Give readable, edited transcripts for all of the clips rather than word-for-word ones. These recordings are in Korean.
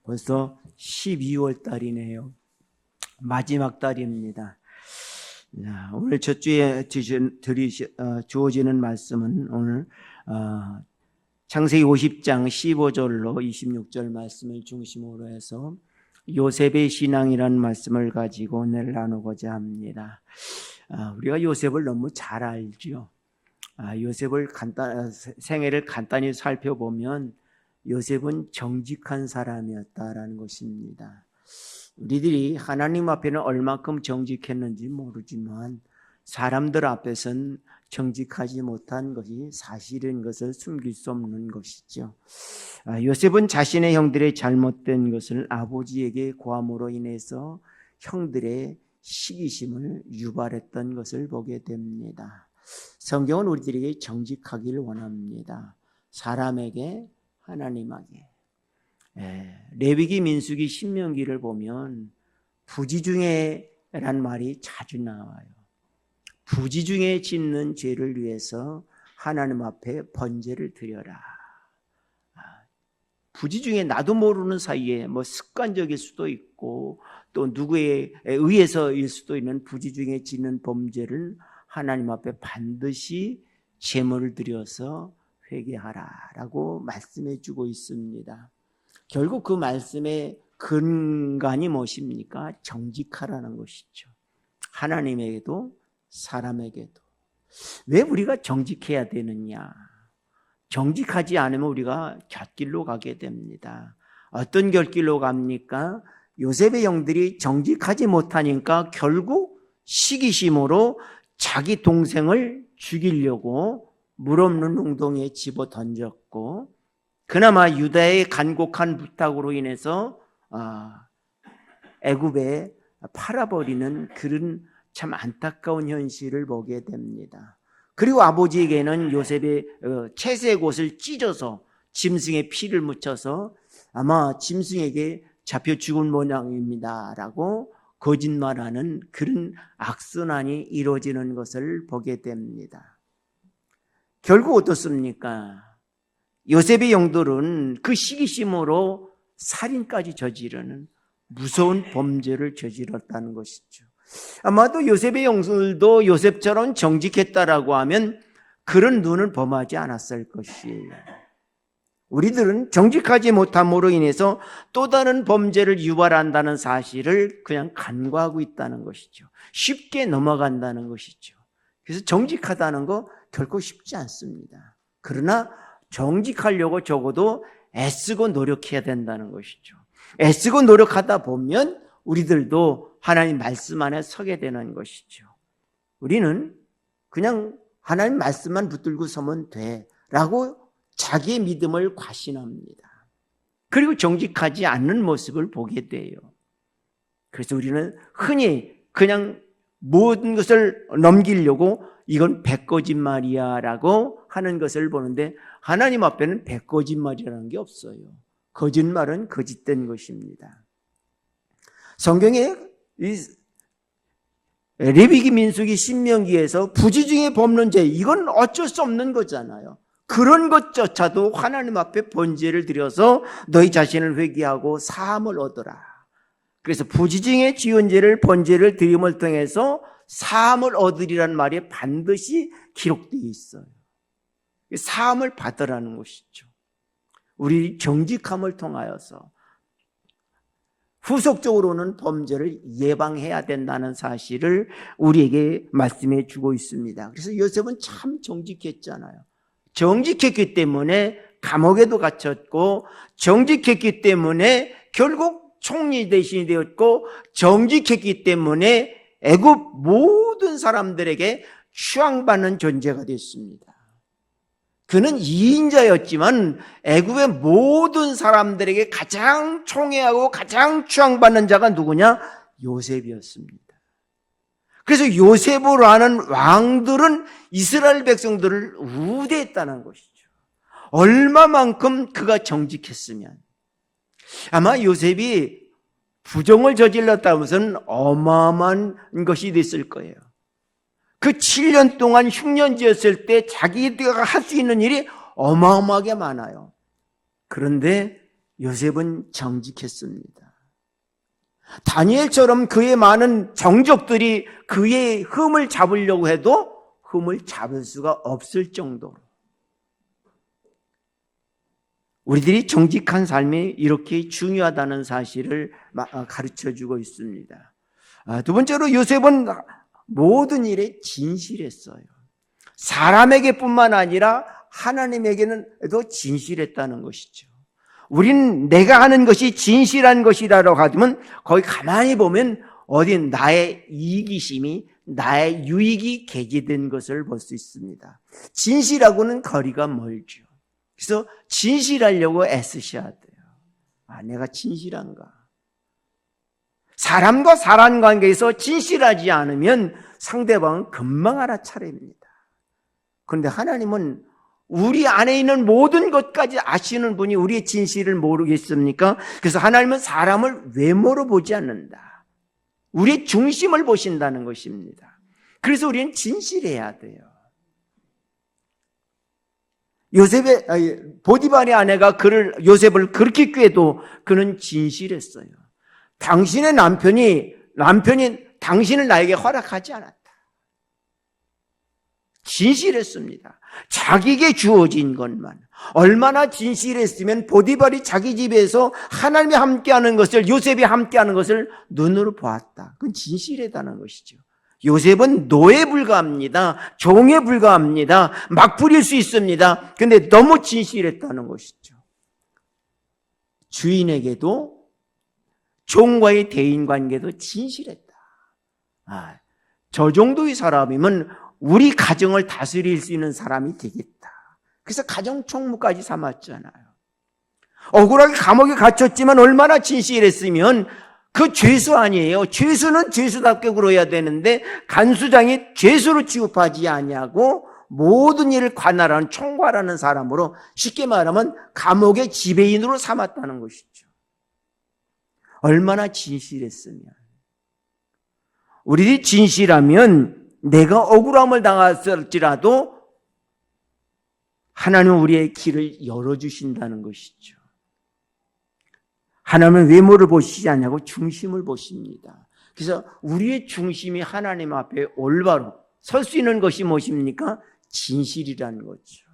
벌써 12월 달이네요. 마지막 달입니다. 오늘 첫 주에 주어지는 말씀은 오늘 창세기 50장 15절로 26절 말씀을 중심으로 해서 요셉의 신앙이라는 말씀을 가지고 오늘 나누고자 합니다. 우리가 요셉을 너무 잘 알죠. 요셉을 생애를 간단히 살펴보면 요셉은 정직한 사람이었다라는 것입니다. 우리들이 하나님 앞에는 얼마큼 정직했는지 모르지만 사람들 앞에서는 정직하지 못한 것이 사실인 것을 숨길 수 없는 것이죠. 요셉은 자신의 형들의 잘못된 것을 아버지에게 고함으로 인해서 형들의 시기심을 유발했던 것을 보게 됩니다. 성경은 우리들에게 정직하기를 원합니다. 사람에게, 하나님에게. 레위기, 민수기, 신명기를 보면 부지중에란 말이 자주 나와요. 부지중에 짓는 죄를 위해서 하나님 앞에 번제를 드려라. 부지중에 나도 모르는 사이에 습관적일 수도 있고 또 누구에 의해서일 수도 있는 부지중에 짓는 범죄를 하나님 앞에 반드시 제물을 드려서 회개하라라고 말씀해 주고 있습니다. 결국 그 말씀의 근간이 무엇입니까? 정직하라는 것이죠. 하나님에게도 사람에게도. 왜 우리가 정직해야 되느냐? 정직하지 않으면 우리가 곁길로 가게 됩니다. 어떤 곁길로 갑니까? 요셉의 형들이 정직하지 못하니까 결국 시기심으로 자기 동생을 죽이려고 물 없는 웅덩이에 집어 던졌고, 그나마 유다의 간곡한 부탁으로 인해서 애굽에 팔아버리는 그런 참 안타까운 현실을 보게 됩니다. 그리고 아버지에게는 요셉의 채색 옷을 찢어서 짐승의 피를 묻혀서 아마 짐승에게 잡혀 죽은 모양입니다 라고 거짓말하는 그런 악순환이 이루어지는 것을 보게 됩니다. 결국 어떻습니까? 요셉의 형들은 그 시기심으로 살인까지 저지르는 무서운 범죄를 저질렀다는 것이죠. 아마도 요셉의 형들도 요셉처럼 정직했다라고 하면 그런 눈을 범하지 않았을 것이에요. 우리들은 정직하지 못함으로 인해서 또 다른 범죄를 유발한다는 사실을 그냥 간과하고 있다는 것이죠. 쉽게 넘어간다는 것이죠. 그래서 정직하다는 거 결코 쉽지 않습니다. 그러나 정직하려고 적어도 애쓰고 노력해야 된다는 것이죠. 애쓰고 노력하다 보면 우리들도 하나님 말씀 안에 서게 되는 것이죠. 우리는 그냥 하나님 말씀만 붙들고 서면 돼라고 자기의 믿음을 과신합니다. 그리고 정직하지 않는 모습을 보게 돼요. 그래서 우리는 흔히 그냥 모든 것을 넘기려고 이건 백거짓말이야 라고 하는 것을 보는데 하나님 앞에는 백거짓말이라는 게 없어요. 거짓말은 거짓된 것입니다. 성경에 레위기, 민수기, 신명기에서 부지중에 범는 죄, 이건 어쩔 수 없는 거잖아요. 그런 것조차도 하나님 앞에 번제를 드려서 너희 자신을 회개하고 사함을 얻어라. 그래서 부지중에 지은 죄를 번제를 드림을 통해서 사함을 얻으리라는 말이 반드시 기록되어 있어요. 사함을 받으라는 것이죠. 우리 정직함을 통하여서 후속적으로는 범죄를 예방해야 된다는 사실을 우리에게 말씀해 주고 있습니다. 그래서 요셉은 참 정직했잖아요. 정직했기 때문에 감옥에도 갇혔고, 정직했기 때문에 결국 총리 대신이 되었고, 정직했기 때문에 애굽 모든 사람들에게 추앙받는 존재가 됐습니다. 그는 2인자였지만 애굽의 모든 사람들에게 가장 총애하고 가장 추앙받는 자가 누구냐? 요셉이었습니다. 그래서 요셉으로 하는 왕들은 이스라엘 백성들을 우대했다는 것이죠. 얼마만큼 그가 정직했으면. 아마 요셉이 부정을 저질렀다는 것은 어마어마한 것이 됐을 거예요. 그 7년 동안 흉년지였을 때 자기가 할 수 있는 일이 어마어마하게 많아요. 그런데 요셉은 정직했습니다. 다니엘처럼 그의 많은 정적들이 그의 흠을 잡으려고 해도 흠을 잡을 수가 없을 정도로 우리들이 정직한 삶이 이렇게 중요하다는 사실을 가르쳐주고 있습니다. 두 번째로 요셉은 모든 일에 진실했어요. 사람에게뿐만 아니라 하나님에게는도 진실했다는 것이죠. 우리는 내가 하는 것이 진실한 것이라고 하면 거기 가만히 보면 어딘 나의 이기심이 나의 유익이 개재된 것을 볼 수 있습니다. 진실하고는 거리가 멀죠. 그래서 진실하려고 애쓰셔야 돼요. 내가 진실한가? 사람과 사람 관계에서 진실하지 않으면 상대방은 금방 알아차립니다. 그런데 하나님은 우리 안에 있는 모든 것까지 아시는 분이 우리의 진실을 모르겠습니까? 그래서 하나님은 사람을 외모로 보지 않는다. 우리의 중심을 보신다는 것입니다. 그래서 우리는 진실해야 돼요. 보디발의 아내가 요셉을 그렇게 꾀도 그는 진실했어요. 당신의 남편이 당신을 나에게 허락하지 않았다. 진실했습니다. 자기에게 주어진 것만. 얼마나 진실했으면 보디발이 자기 집에서 하나님이 함께하는 것을, 요셉이 함께하는 것을 눈으로 보았다. 그건 진실하다는 것이죠. 요셉은 노예에 불과합니다. 종에 불과합니다. 막 부릴 수 있습니다. 그런데 너무 진실했다는 것이죠. 주인에게도 종과의 대인관계도 진실했다. 저 정도의 사람이면 우리 가정을 다스릴 수 있는 사람이 되겠다. 그래서 가정총무까지 삼았잖아요. 억울하게 감옥에 갇혔지만 얼마나 진실했으면 그 죄수 아니에요. 죄수는 죄수답게 굴어야 되는데 간수장이 죄수로 취급하지 아니하고 모든 일을 관할하는 총괄하는 사람으로 쉽게 말하면 감옥의 지배인으로 삼았다는 것이죠. 얼마나 진실했으면. 우리들이 진실하면 내가 억울함을 당했을지라도 하나님은 우리의 길을 열어주신다는 것이죠. 하나님은 외모를 보시지 않냐고 중심을 보십니다. 그래서 우리의 중심이 하나님 앞에 올바로 설 수 있는 것이 무엇입니까? 진실이라는 거죠.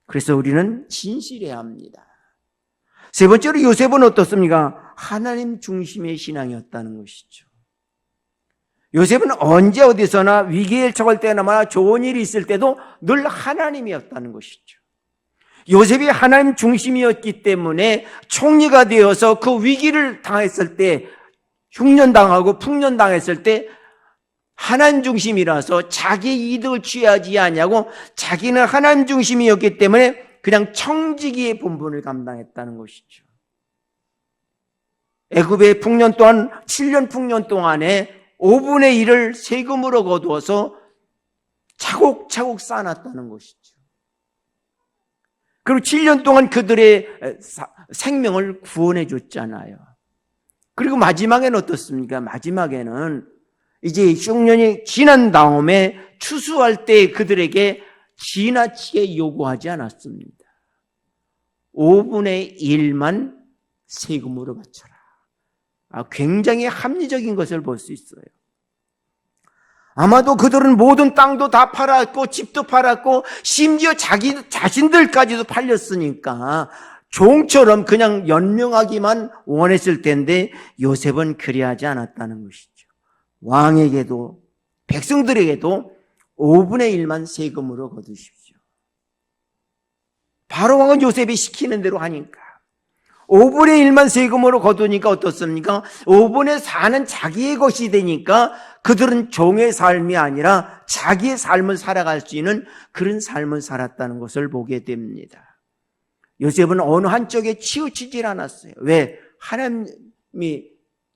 그래서 우리는 진실해야 합니다. 세 번째로 요셉은 어떻습니까? 하나님 중심의 신앙이었다는 것이죠. 요셉은 언제 어디서나 위기에 처할 때나 좋은 일이 있을 때도 늘 하나님이었다는 것이죠. 요셉이 하나님 중심이었기 때문에 총리가 되어서 그 위기를 당했을 때, 흉년당하고 풍년당했을 때 하나님 중심이라서 자기 이득을 취하지 않냐고 자기는 하나님 중심이었기 때문에 그냥 청지기의 본분을 감당했다는 것이죠. 애굽의 풍년 또한 7년 풍년 동안에 5분의 1을 세금으로 거두어서 차곡차곡 쌓아놨다는 것이죠. 그리고 7년 동안 그들의 생명을 구원해 줬잖아요. 그리고 마지막에는 어떻습니까? 마지막에는 이제 흉년이 지난 다음에 추수할 때 그들에게 지나치게 요구하지 않았습니다. 5분의 1만 세금으로 바쳐라. 굉장히 합리적인 것을 볼 수 있어요. 아마도 그들은 모든 땅도 다 팔았고 집도 팔았고 심지어 자기 자신들까지도 팔렸으니까 종처럼 그냥 연명하기만 원했을 텐데 요셉은 그리하지 않았다는 것이죠. 왕에게도 백성들에게도 5분의 1만 세금으로 거두십시오. 바로 왕은 요셉이 시키는 대로 하니까 5분의 1만 세금으로 거두니까 어떻습니까? 5분의 4는 자기의 것이 되니까 그들은 종의 삶이 아니라 자기의 삶을 살아갈 수 있는 그런 삶을 살았다는 것을 보게 됩니다. 요셉은 어느 한쪽에 치우치질 않았어요. 왜? 하나님이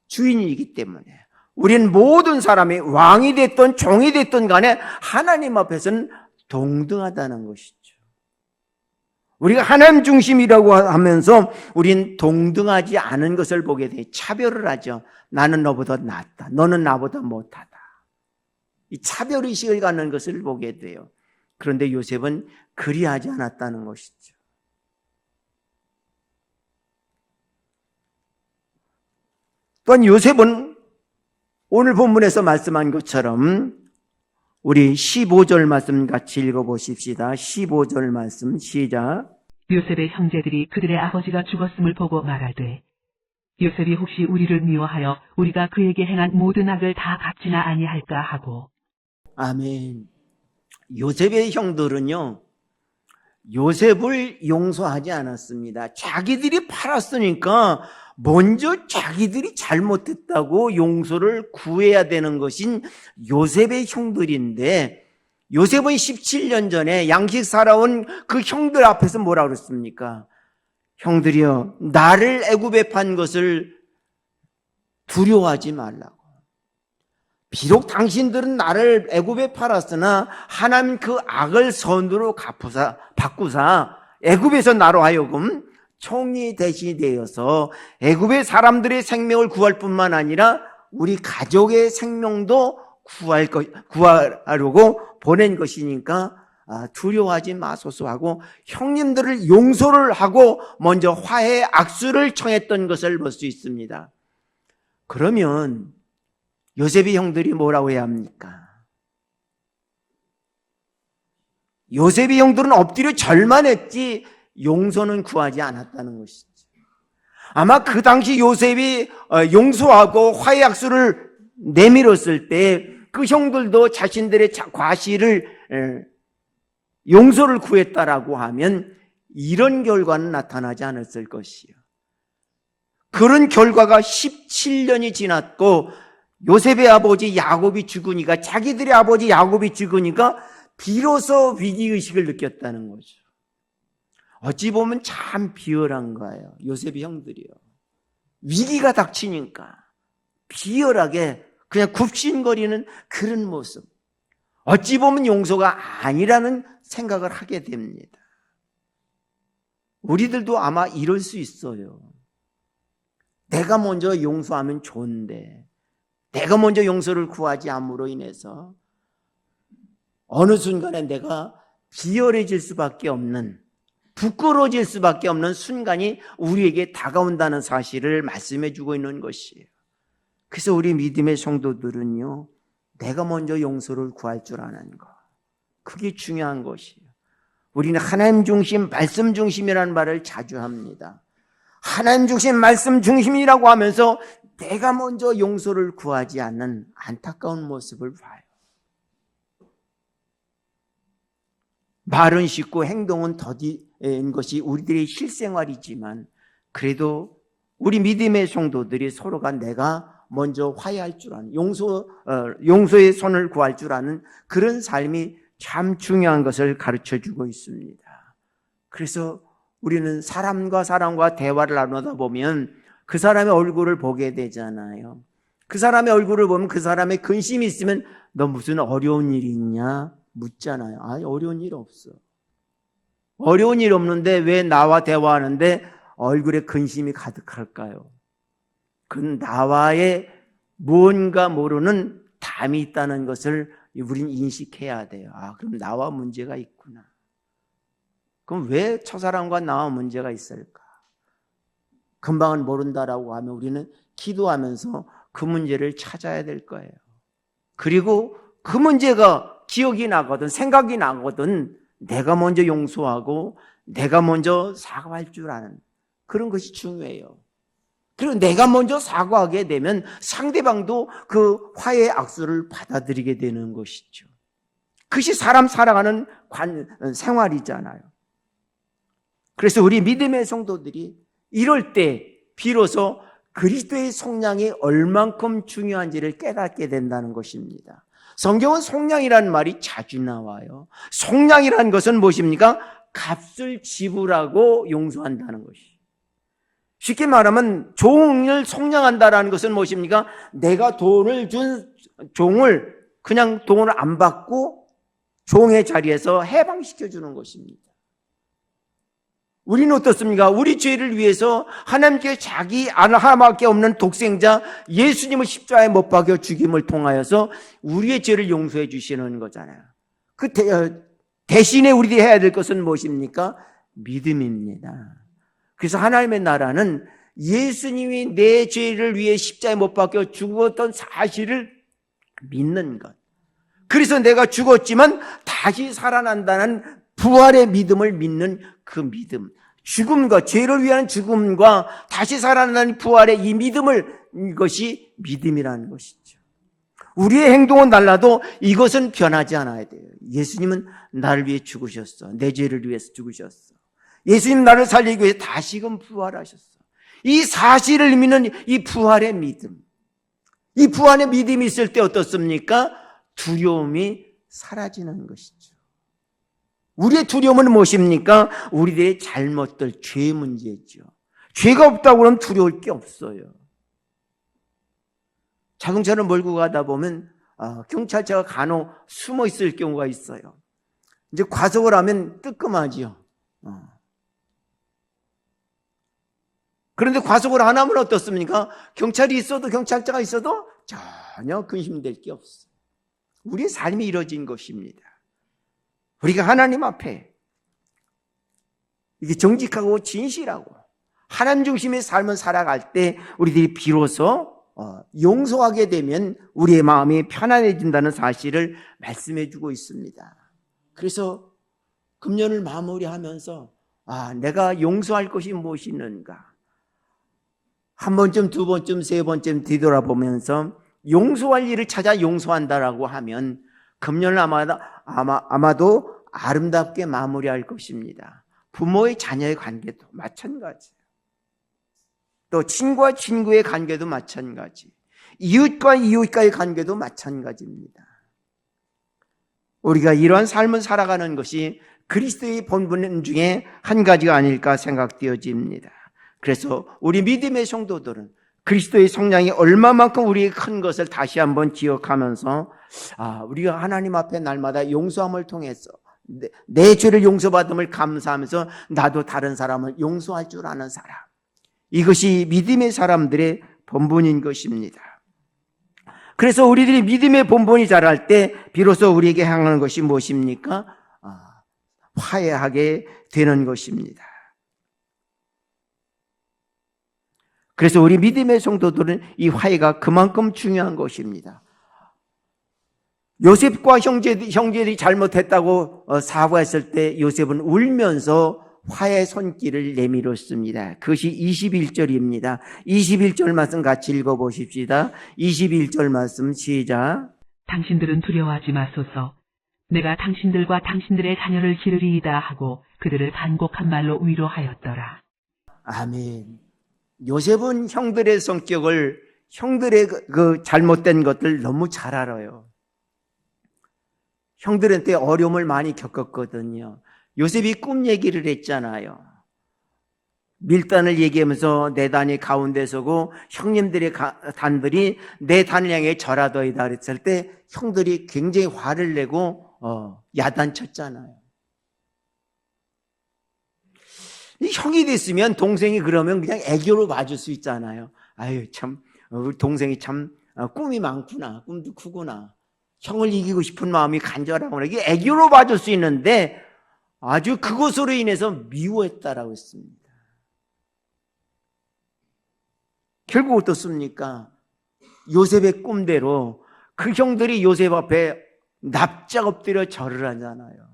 주인이기 때문에. 우리는 모든 사람이 왕이 됐든 종이 됐든 간에 하나님 앞에서는 동등하다는 것이죠. 우리가 하나님 중심이라고 하면서 우린 동등하지 않은 것을 보게 돼. 차별을 하죠. 나는 너보다 낫다. 너는 나보다 못하다. 이 차별의식을 갖는 것을 보게 돼요. 그런데 요셉은 그리하지 않았다는 것이죠. 또한 요셉은 오늘 본문에서 말씀한 것처럼 우리 15절 말씀 같이 읽어보십시다. 15절 말씀 시작. 요셉의 형제들이 그들의 아버지가 죽었음을 보고 말하되 요셉이 혹시 우리를 미워하여 우리가 그에게 행한 모든 악을 다 갚지나 아니할까 하고. 아멘. 요셉의 형들은요, 요셉을 용서하지 않았습니다. 자기들이 팔았으니까 먼저 자기들이 잘못했다고 용서를 구해야 되는 것인 요셉의 형들인데, 요셉은 17년 전에 양식 살아온 그 형들 앞에서 뭐라 그랬습니까? 형들이여, 나를 애굽에 판 것을 두려워하지 말라고. 비록 당신들은 나를 애굽에 팔았으나 하나님 그 악을 선으로 바꾸사 애굽에서 나로 하여금 총리 대신이 되어서 애굽의 사람들의 생명을 구할 뿐만 아니라 우리 가족의 생명도 구하려고 보낸 것이니까 두려워하지 마소서 하고 형님들을 용서를 하고 먼저 화해 악수를 청했던 것을 볼 수 있습니다. 그러면 요셉의 형들이 뭐라고 해야 합니까? 요셉의 형들은 엎드려 절만 했지 용서는 구하지 않았다는 것이죠. 아마 그 당시 요셉이 용서하고 화해 악수를 내밀었을 때 그 형들도 자신들의 과실을 용서를 구했다라고 하면 이런 결과는 나타나지 않았을 것이요. 그런 결과가 17년이 지났고 요셉의 아버지 야곱이 죽으니까, 자기들의 아버지 야곱이 죽으니까 비로소 위기의식을 느꼈다는 거죠. 어찌 보면 참 비열한 거예요. 요셉의 형들이요. 위기가 닥치니까 비열하게 그냥 굽신거리는 그런 모습. 어찌 보면 용서가 아니라는 생각을 하게 됩니다. 우리들도 아마 이럴 수 있어요. 내가 먼저 용서하면 좋은데 내가 먼저 용서를 구하지 않음으로 인해서 어느 순간에 내가 비열해질 수밖에 없는, 부끄러워질 수밖에 없는 순간이 우리에게 다가온다는 사실을 말씀해 주고 있는 것이에요. 그래서 우리 믿음의 성도들은요, 내가 먼저 용서를 구할 줄 아는 것, 그게 중요한 것이에요. 우리는 하나님 중심, 말씀 중심이라는 말을 자주 합니다. 하나님 중심, 말씀 중심이라고 하면서 내가 먼저 용서를 구하지 않는 안타까운 모습을 봐요. 말은 쉽고 행동은 더딘 것이 우리들의 실생활이지만 그래도 우리 믿음의 성도들이 서로가 내가 먼저 화해할 줄 아는, 용서의 손을 구할 줄 아는 그런 삶이 참 중요한 것을 가르쳐주고 있습니다. 그래서 우리는 사람과 대화를 나누다 보면 그 사람의 얼굴을 보게 되잖아요. 그 사람의 얼굴을 보면 그 사람의 근심이 있으면 너 무슨 어려운 일이 있냐 묻잖아요. 어려운 일 없어. 어려운 일 없는데 왜 나와 대화하는데 얼굴에 근심이 가득할까요? 그건 나와의 무언가 모르는 담이 있다는 것을 우린 인식해야 돼요. 그럼 나와 문제가 있구나. 그럼 왜 저 사람과 나와 문제가 있을까? 금방은 모른다라고 하면 우리는 기도하면서 그 문제를 찾아야 될 거예요. 그리고 그 문제가 기억이 나거든, 생각이 나거든, 내가 먼저 용서하고 내가 먼저 사과할 줄 아는 그런 것이 중요해요. 그리고 내가 먼저 사과하게 되면 상대방도 그 화해의 악수를 받아들이게 되는 것이죠. 그것이 사람 살아가는 생활이잖아요. 그래서 우리 믿음의 성도들이 이럴 때 비로소 그리스도의 속량이 얼만큼 중요한지를 깨닫게 된다는 것입니다. 성경은 속량이라는 말이 자주 나와요. 속량이라는 것은 무엇입니까? 값을 지불하고 용서한다는 것이. 쉽게 말하면 종을 속량한다는 것은 무엇입니까? 내가 돈을 준 종을 그냥 돈을 안 받고 종의 자리에서 해방시켜주는 것입니다. 우리는 어떻습니까? 우리 죄를 위해서 하나님께 자기 하나밖에 없는 독생자 예수님을 십자가에 못 박여 죽임을 통하여서 우리의 죄를 용서해 주시는 거잖아요. 그 대신에 우리들이 해야 될 것은 무엇입니까? 믿음입니다. 그래서 하나님의 나라는 예수님이 내 죄를 위해 십자가에 못 박혀 죽었던 사실을 믿는 것. 그래서 내가 죽었지만 다시 살아난다는 부활의 믿음을 믿는 그 믿음. 죽음과 죄를 위한 죽음과 다시 살아나는 부활의 이 믿음을, 이것이 믿음이라는 것이죠. 우리의 행동은 달라도 이것은 변하지 않아야 돼요. 예수님은 나를 위해 죽으셨어. 내 죄를 위해서 죽으셨어. 예수님 나를 살리기 위해 다시금 부활하셨어. 이 사실을 믿는 이 부활의 믿음. 이 부활의 믿음이 있을 때 어떻습니까? 두려움이 사라지는 것이죠. 우리의 두려움은 무엇입니까? 우리들의 잘못들, 죄 문제죠. 죄가 없다고 그러면 두려울 게 없어요. 자동차를 몰고 가다 보면 경찰차가 간혹 숨어 있을 경우가 있어요. 이제 과속을 하면 뜨끔하지요. 그런데 과속을 안 하면 어떻습니까? 경찰이 있어도, 경찰차가 있어도 전혀 근심될 게 없어요. 우리의 삶이 이루어진 것입니다. 우리가 하나님 앞에 이게 정직하고 진실하고 하나님 중심의 삶을 살아갈 때 우리들이 비로소 용서하게 되면 우리의 마음이 편안해진다는 사실을 말씀해 주고 있습니다. 그래서 금년을 마무리하면서 내가 용서할 것이 무엇이 있는가? 한 번쯤, 두 번쯤, 세 번쯤 뒤돌아보면서 용서할 일을 찾아 용서한다라고 하면 금년을 아마도 아름답게 마무리할 것입니다. 부모의 자녀의 관계도 마찬가지. 또 친구와 친구의 관계도 마찬가지. 이웃과 이웃과의 관계도 마찬가지입니다. 우리가 이러한 삶을 살아가는 것이 그리스도의 본분 중에 한 가지가 아닐까 생각되어집니다. 그래서 우리 믿음의 성도들은 그리스도의 성량이 얼마만큼 우리의 큰 것을 다시 한번 기억하면서 우리가 하나님 앞에 날마다 용서함을 통해서 내 죄를 용서받음을 감사하면서 나도 다른 사람을 용서할 줄 아는 사람, 이것이 믿음의 사람들의 본분인 것입니다. 그래서 우리들이 믿음의 본분이 자랄 때 비로소 우리에게 향하는 것이 무엇입니까? 화해하게 되는 것입니다. 그래서 우리 믿음의 성도들은 이 화해가 그만큼 중요한 것입니다. 요셉과 형제들이 잘못했다고 사과했을 때 요셉은 울면서 화해 손길을 내밀었습니다. 그것이 21절입니다. 21절 말씀 같이 읽어보십시다. 21절 말씀 시작. 당신들은 두려워하지 마소서. 내가 당신들과 당신들의 자녀를 기르리이다 하고 그들을 간곡한 말로 위로하였더라. 아멘. 요셉은 형들의 성격을, 형들의 그 잘못된 것들 너무 잘 알아요. 형들한테 어려움을 많이 겪었거든요. 요셉이 꿈 얘기를 했잖아요. 밀단을 얘기하면서 내 단이 가운데 서고 형님들의 단들이 내 단을 향해 절하더이다 그랬을 때 형들이 굉장히 화를 내고 야단쳤잖아요. 형이 됐으면 동생이 그러면 그냥 애교로 봐줄 수 있잖아요. 아유 참 우리 동생이 참 꿈이 많구나, 꿈도 크구나, 형을 이기고 싶은 마음이 간절하구나, 이게 애교로 봐줄 수 있는데 아주 그것으로 인해서 미워했다라고 했습니다. 결국 어떻습니까? 요셉의 꿈대로 그 형들이 요셉 앞에 납작 엎드려 절을 하잖아요.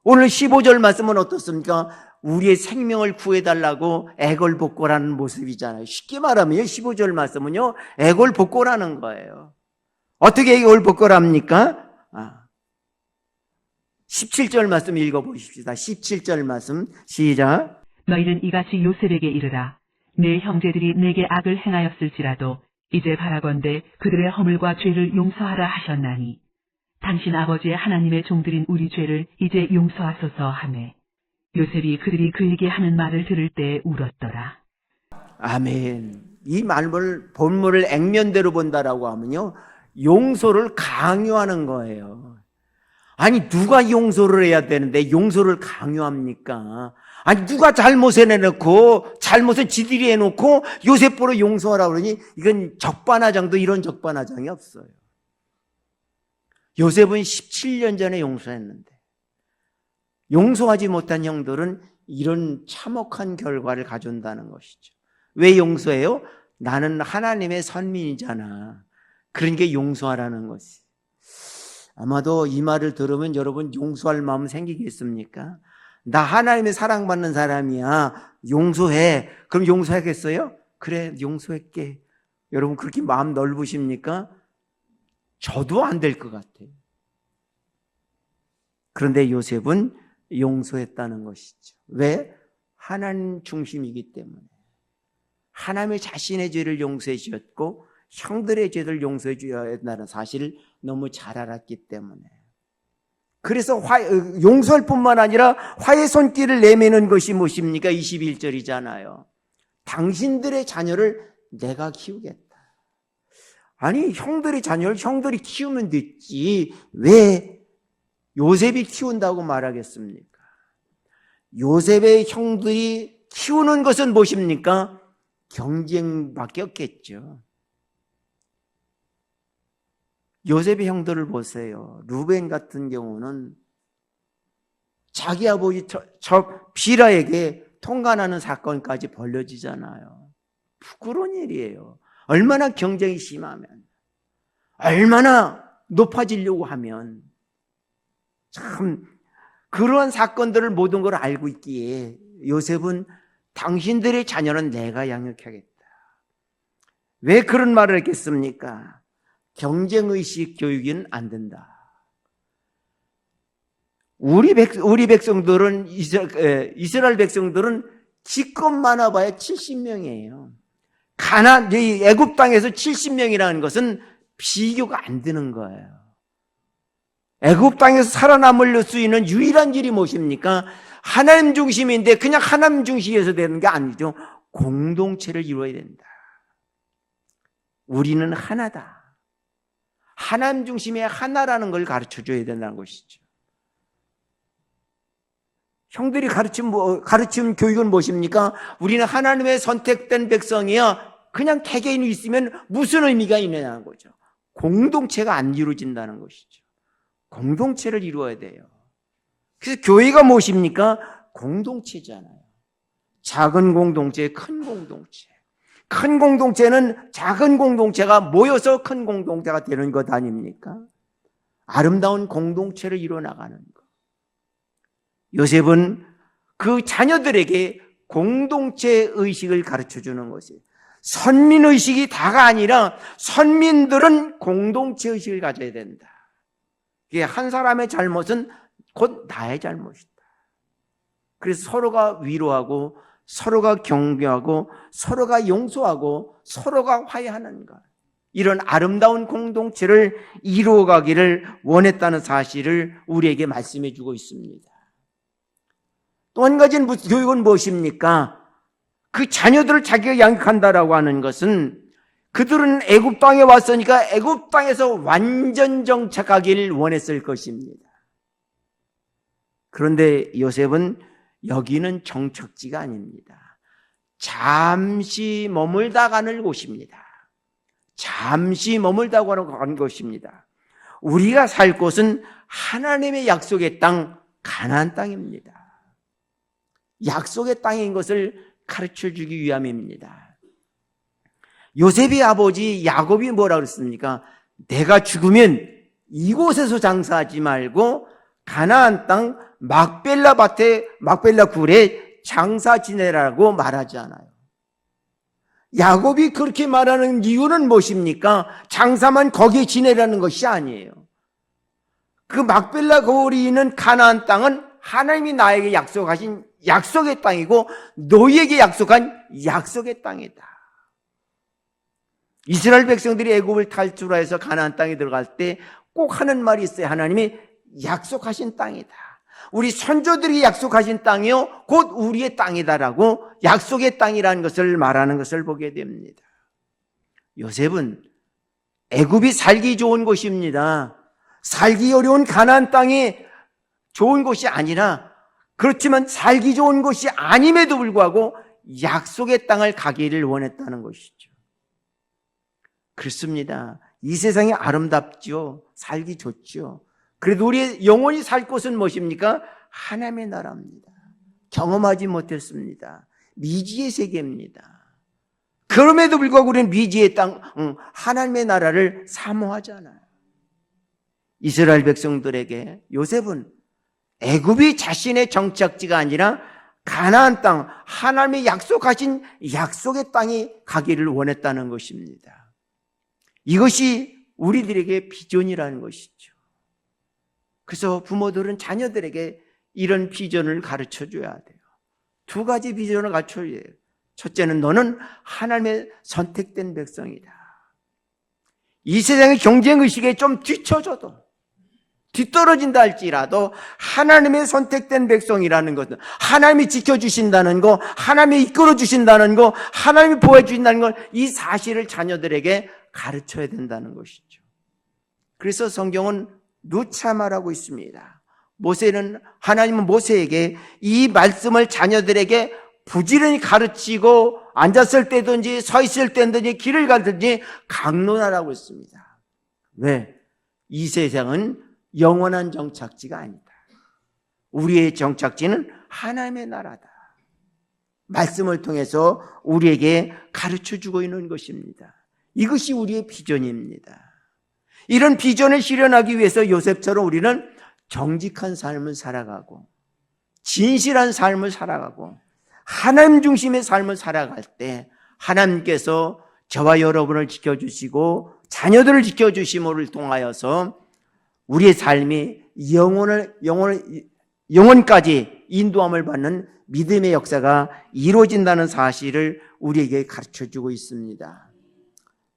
오늘 15절 말씀은 어떻습니까? 우리의 생명을 구해달라고 애걸복걸하는 모습이잖아요. 쉽게 말하면 15절 말씀은요, 애걸복걸하는 거예요. 어떻게 애걸복걸합니까? 17절 말씀 읽어보십시다. 17절 말씀 시작. 너희는 이같이 요셉에게 이르라. 내 형제들이 내게 악을 행하였을지라도 이제 바라건대 그들의 허물과 죄를 용서하라 하셨나니 당신 아버지의 하나님의 종들인 우리 죄를 이제 용서하소서 하매 요셉이 그들이 그에게 하는 말을 들을 때 울었더라. 아멘. 이 본문을 액면대로 본다라고 하면요, 용서를 강요하는 거예요. 아니 누가 용서를 해야 되는데 용서를 강요합니까? 아니 누가 잘못을 해놓고 잘못을 지들이 해놓고 요셉 보러 용서하라 그러니 이건 적반하장도 이런 적반하장이 없어요. 요셉은 17년 전에 용서했는데 용서하지 못한 형들은 이런 참혹한 결과를 가져온다는 것이죠. 왜 용서해요? 나는 하나님의 선민이잖아. 그러니까 용서하라는 것이. 아마도 이 말을 들으면 여러분 용서할 마음 생기겠습니까? 나 하나님의 사랑받는 사람이야. 용서해. 그럼 용서하겠어요? 그래, 용서할게. 여러분 그렇게 마음 넓으십니까? 저도 안 될 것 같아요. 그런데 요셉은 용서했다는 것이죠. 왜? 하나님 중심이기 때문에. 하나님의 자신의 죄를 용서해 주셨고 형들의 죄를 용서해 줘야 한다는 사실을 너무 잘 알았기 때문에. 그래서 용서할 뿐만 아니라 화해 손길을 내미는 것이 무엇입니까? 21절이잖아요. 당신들의 자녀를 내가 키우겠다. 아니, 형들의 자녀를 형들이 키우면 됐지. 왜 요셉이 키운다고 말하겠습니까? 요셉의 형들이 키우는 것은 무엇입니까? 경쟁밖에 없겠죠. 요셉의 형들을 보세요. 루벤 같은 경우는 자기 아버지 비라에게 통간하는 사건까지 벌려지잖아요. 부끄러운 일이에요. 얼마나 경쟁이 심하면, 얼마나 높아지려고 하면, 참 그러한 사건들을 모든 걸 알고 있기에 요셉은 당신들의 자녀는 내가 양육하겠다. 왜 그런 말을 했겠습니까? 경쟁의식 교육은 안 된다. 우리 백성들은, 이스라엘 백성들은 지껏 많아봐야 70명이에요. 애굽 땅에서 70명이라는 것은 비교가 안 되는 거예요. 애굽 땅에서 살아남을 수 있는 유일한 길이 무엇입니까? 하나님 중심인데 그냥 하나님 중심에서 되는 게 아니죠. 공동체를 이루어야 된다. 우리는 하나다. 하나님 중심의 하나라는 걸 가르쳐줘야 된다는 것이죠. 형들이 가르침 교육은 무엇입니까? 우리는 하나님의 선택된 백성이야. 그냥 개개인이 있으면 무슨 의미가 있느냐는 거죠. 공동체가 안 이루어진다는 것이죠. 공동체를 이루어야 돼요. 그래서 교회가 무엇입니까? 공동체잖아요. 작은 공동체, 큰 공동체. 큰 공동체는 작은 공동체가 모여서 큰 공동체가 되는 것 아닙니까? 아름다운 공동체를 이루어나가는 것. 요셉은 그 자녀들에게 공동체 의식을 가르쳐주는 것이에요. 선민의식이 다가 아니라 선민들은 공동체 의식을 가져야 된다. 이게 한 사람의 잘못은 곧 나의 잘못이다. 그래서 서로가 위로하고 서로가 격려하고 서로가 용서하고 서로가 화해하는 것. 이런 아름다운 공동체를 이루어가기를 원했다는 사실을 우리에게 말씀해 주고 있습니다. 또 한 가지 교육은 무엇입니까? 그 자녀들을 자기가 양육한다라고 하는 것은 그들은 애굽 땅에 왔으니까 애굽 땅에서 완전 정착하기를 원했을 것입니다. 그런데 요셉은 여기는 정착지가 아닙니다. 잠시 머물다 가는 곳입니다. 잠시 머물다 가는 곳입니다. 우리가 살 곳은 하나님의 약속의 땅, 가나안 땅입니다. 약속의 땅인 것을 가르쳐주기 위함입니다. 요셉의 아버지 야곱이 뭐라고 그랬습니까? 내가 죽으면 이곳에서 장사하지 말고 가나안 땅 막벨라 밭에, 막벨라 굴에 장사 지내라고 말하지 않아요. 야곱이 그렇게 말하는 이유는 무엇입니까? 장사만 거기에 지내라는 것이 아니에요. 그 막벨라 굴이 있는 가나안 땅은 하나님이 나에게 약속하신 약속의 땅이고 너희에게 약속한 약속의 땅이다. 이스라엘 백성들이 애굽을 탈출해서 가나안 땅에 들어갈 때 꼭 하는 말이 있어요. 하나님이 약속하신 땅이다. 우리 선조들이 약속하신 땅이요 곧 우리의 땅이다라고 약속의 땅이라는 것을 말하는 것을 보게 됩니다. 요셉은 애굽이 살기 좋은 곳입니다. 살기 어려운 가나안 땅이 좋은 곳이 아니라, 그렇지만 살기 좋은 곳이 아님에도 불구하고 약속의 땅을 가기를 원했다는 것이죠. 그렇습니다. 이 세상이 아름답죠. 살기 좋죠. 그래도 우리의 영원히 살 곳은 무엇입니까? 하나님의 나라입니다. 경험하지 못했습니다. 미지의 세계입니다. 그럼에도 불구하고 우리는 미지의 땅, 하나님의 나라를 사모하잖아요. 이스라엘 백성들에게 요셉은 애굽이 자신의 정착지가 아니라 가나안 땅, 하나님의 약속하신 약속의 땅이 가기를 원했다는 것입니다. 이것이 우리들에게 비전이라는 것이죠. 그래서 부모들은 자녀들에게 이런 비전을 가르쳐줘야 돼요. 두 가지 비전을 가르쳐줘야 돼요. 첫째는 너는 하나님의 선택된 백성이다. 이 세상의 경쟁의식에 좀 뒤처져도, 뒤떨어진다 할지라도 하나님의 선택된 백성이라는 것은 하나님이 지켜주신다는 거, 하나님이 이끌어주신다는 거, 하나님이 보호해주신다는 걸, 이 사실을 자녀들에게 가르쳐야 된다는 것이죠. 그래서 성경은 누차 말하고 있습니다. 하나님은 모세에게 이 말씀을 자녀들에게 부지런히 가르치고 앉았을 때든지 서 있을 때든지 길을 가든지 강론하라고 했습니다. 왜? 이 세상은 영원한 정착지가 아니다. 우리의 정착지는 하나님의 나라다. 말씀을 통해서 우리에게 가르쳐주고 있는 것입니다. 이것이 우리의 비전입니다. 이런 비전을 실현하기 위해서 요셉처럼 우리는 정직한 삶을 살아가고 진실한 삶을 살아가고 하나님 중심의 삶을 살아갈 때 하나님께서 저와 여러분을 지켜주시고 자녀들을 지켜주심을 통하여서 우리의 삶이 영원까지 인도함을 받는 믿음의 역사가 이루어진다는 사실을 우리에게 가르쳐주고 있습니다.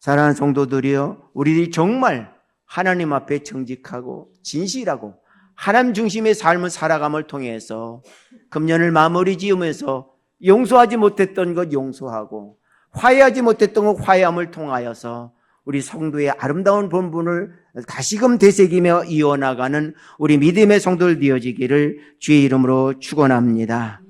사랑하는 성도들이여, 우리들이 정말 하나님 앞에 정직하고 진실하고 하나님 중심의 삶을 살아감을 통해서 금년을 마무리 지으면서 용서하지 못했던 것 용서하고 화해하지 못했던 것 화해함을 통하여서 우리 성도의 아름다운 본분을 다시금 되새기며 이어나가는 우리 믿음의 성도들 되어지기를 주의 이름으로 축원합니다.